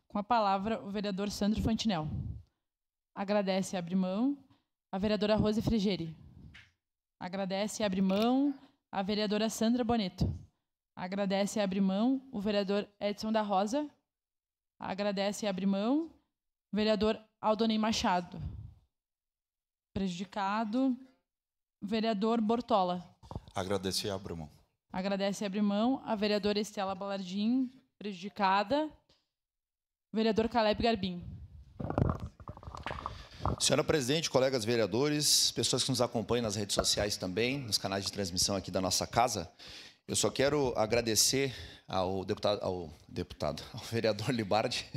Com a palavra, o vereador Sandro Fantinel. Agradece e abre mão a vereadora Rose Frigeri. Agradece e abre mão a vereadora Sandra Boneto. Agradece e abre mão o vereador Edson da Rosa. Agradece e abre mão o vereador Aldonei Machado. Prejudicado, vereador Bortola. Agradece e abre mão. Agradece e abre mão a vereadora Estela Balardim. Prejudicada, vereador Caleb Garbim. Senhora Presidente, colegas vereadores, pessoas que nos acompanham nas redes sociais também, nos canais de transmissão aqui da nossa casa, eu só quero agradecer ao vereador Libardi,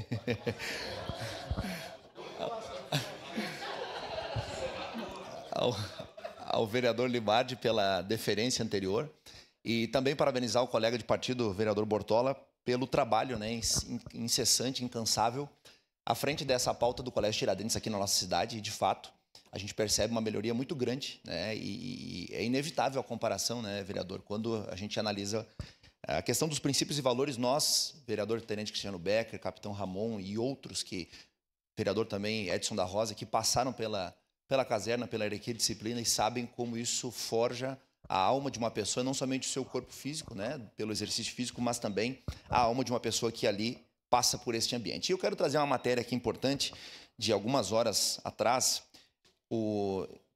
ao vereador Libardi pela deferência anterior e também parabenizar o colega de partido, o vereador Bortola, pelo trabalho, né, incessante, incansável, à frente dessa pauta do Colégio Tiradentes aqui na nossa cidade. E, de fato, a gente percebe uma melhoria muito grande, né, e é inevitável a comparação, né, vereador, quando a gente analisa a questão dos princípios e valores. Nós, vereador Tenente Cristiano Becker, capitão Ramon e outros, vereador também Edson da Rosa, que passaram pela caserna, pela hierarquia de disciplina e sabem como isso forja a alma de uma pessoa, não somente o seu corpo físico, né, pelo exercício físico, mas também a alma de uma pessoa que ali passa por este ambiente. E eu quero trazer uma matéria aqui importante, de algumas horas atrás,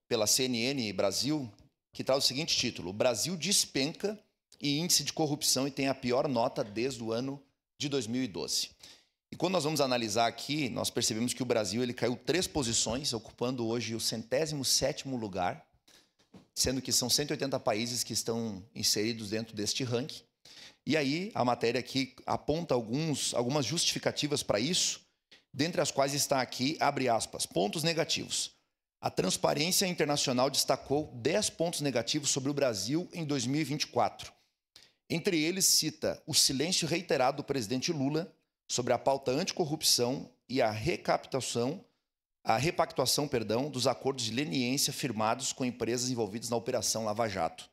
pela CNN Brasil, que traz o seguinte título: Brasil despenca em índice de corrupção e tem a pior nota desde o ano de 2012. E quando nós vamos analisar aqui, nós percebemos que o Brasil ele caiu 3 posições, ocupando hoje o 107º lugar, sendo que são 180 países que estão inseridos dentro deste ranking. E aí a matéria aqui aponta algumas justificativas para isso, dentre as quais está aqui, abre aspas, pontos negativos. A Transparência Internacional destacou 10 pontos negativos sobre o Brasil em 2024. Entre eles cita o silêncio reiterado do presidente Lula sobre a pauta anticorrupção e a repactuação, dos acordos de leniência firmados com empresas envolvidas na Operação Lava Jato.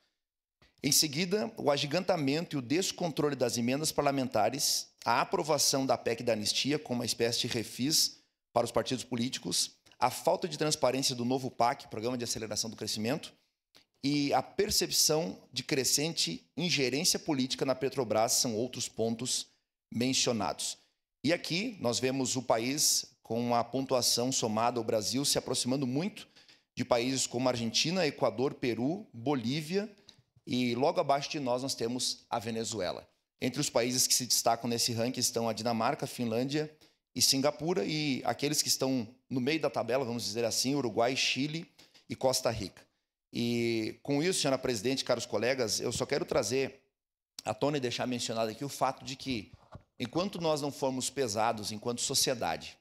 Em seguida, o agigantamento e o descontrole das emendas parlamentares, a aprovação da PEC da anistia como uma espécie de refis para os partidos políticos, a falta de transparência do novo PAC, Programa de Aceleração do Crescimento, e a percepção de crescente ingerência política na Petrobras são outros pontos mencionados. E aqui nós vemos o país com a pontuação somada ao Brasil se aproximando muito de países como Argentina, Equador, Peru, Bolívia, e logo abaixo de nós temos a Venezuela. Entre os países que se destacam nesse ranking estão a Dinamarca, Finlândia e Singapura, e aqueles que estão no meio da tabela, vamos dizer assim, Uruguai, Chile e Costa Rica. E com isso, senhora presidente, caros colegas, eu só quero trazer à tona e deixar mencionado aqui o fato de que, enquanto nós não formos pesados enquanto sociedade,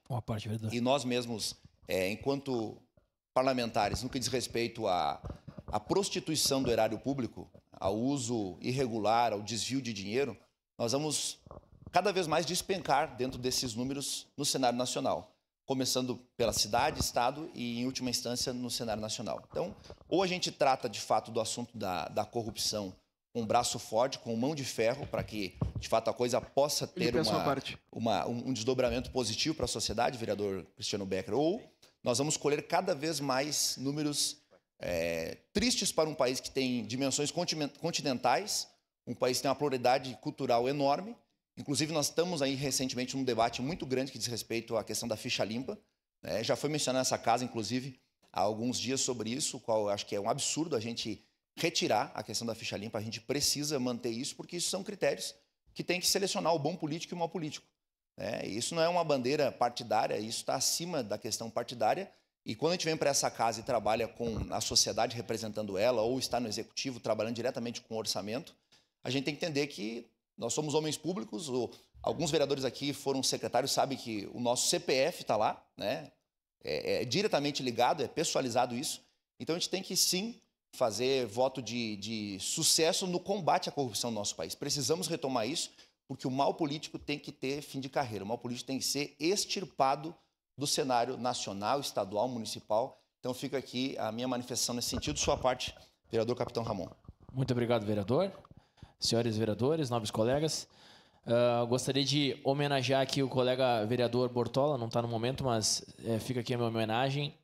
e nós mesmos, enquanto parlamentares, no que diz respeito à prostituição do erário público, ao uso irregular, ao desvio de dinheiro, nós vamos cada vez mais despencar dentro desses números no cenário nacional, começando pela cidade, estado e, em última instância, no cenário nacional. Então, ou a gente trata, de fato, do assunto da corrupção com um braço forte, com mão de ferro, para que, de fato, a coisa possa ter um desdobramento positivo para a sociedade, vereador Cristiano Becker, ou nós vamos colher cada vez mais números tristes para um país que tem dimensões continentais, um país que tem uma pluralidade cultural enorme. Inclusive, nós estamos aí recentemente num debate muito grande que diz respeito à questão da ficha limpa. Já foi mencionado nessa casa, inclusive, há alguns dias sobre isso, o qual eu acho que é um absurdo a gente retirar a questão da ficha limpa. A gente precisa manter isso, porque isso são critérios que tem que selecionar o bom político e o mau político. Isso não é uma bandeira partidária, isso está acima da questão partidária. E quando a gente vem para essa casa e trabalha com a sociedade representando ela, ou está no executivo trabalhando diretamente com o orçamento, a gente tem que entender que nós somos homens públicos. Alguns vereadores aqui foram secretários, sabem que o nosso CPF está lá, né? É diretamente ligado, é pessoalizado isso. Então a gente tem que sim fazer voto de sucesso no combate à corrupção no nosso país. Precisamos retomar isso, porque o mal político tem que ter fim de carreira. O mal político tem que ser extirpado do cenário nacional, estadual, municipal. Então fica aqui a minha manifestação nesse sentido. Sua parte, vereador capitão Ramon. Muito obrigado, vereador. Senhores vereadores, nobres colegas, Gostaria de homenagear aqui o colega vereador Bortola, não está no momento, mas fica aqui a minha homenagem,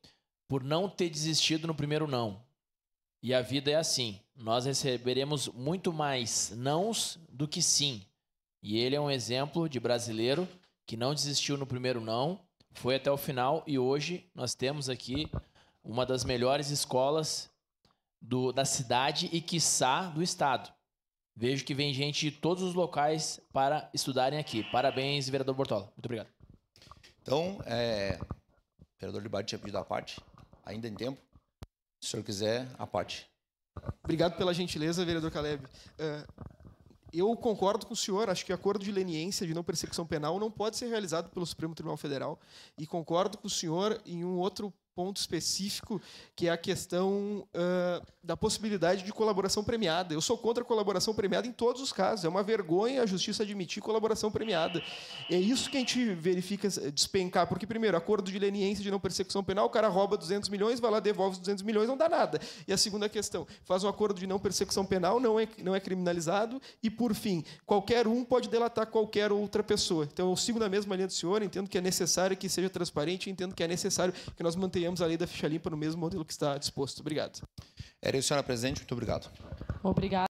por não ter desistido no primeiro não. E a vida é assim, nós receberemos muito mais nãos do que sim. E ele é um exemplo de brasileiro que não desistiu no primeiro não, foi até o final, e hoje nós temos aqui uma das melhores escolas da cidade e, quiçá, do estado. Vejo que vem gente de todos os locais para estudarem aqui. Parabéns, vereador Bortola. Muito obrigado. Então, o vereador Libardi tinha pedido a parte, ainda em tempo. Se o senhor quiser, a parte. Obrigado pela gentileza, vereador Caleb. Eu concordo com o senhor, acho que o acordo de leniência de não persecução penal não pode ser realizado pelo Supremo Tribunal Federal, e concordo com o senhor em um outro ponto específico, que é a questão da possibilidade de colaboração premiada. Eu sou contra a colaboração premiada em todos os casos. É uma vergonha a justiça admitir colaboração premiada. É isso que a gente verifica despencar, porque, primeiro, acordo de leniência de não persecução penal, o cara rouba 200 milhões, vai lá, devolve os 200 milhões, não dá nada. E a segunda questão, faz um acordo de não persecução penal, não é criminalizado, e, por fim, qualquer um pode delatar qualquer outra pessoa. Então, eu sigo na mesma linha do senhor, entendo que é necessário que seja transparente, entendo que é necessário que nós mantenhamos a lei da ficha limpa no mesmo modelo que está disposto. Obrigado. Era isso, senhora presidente. Muito obrigado. Obrigada.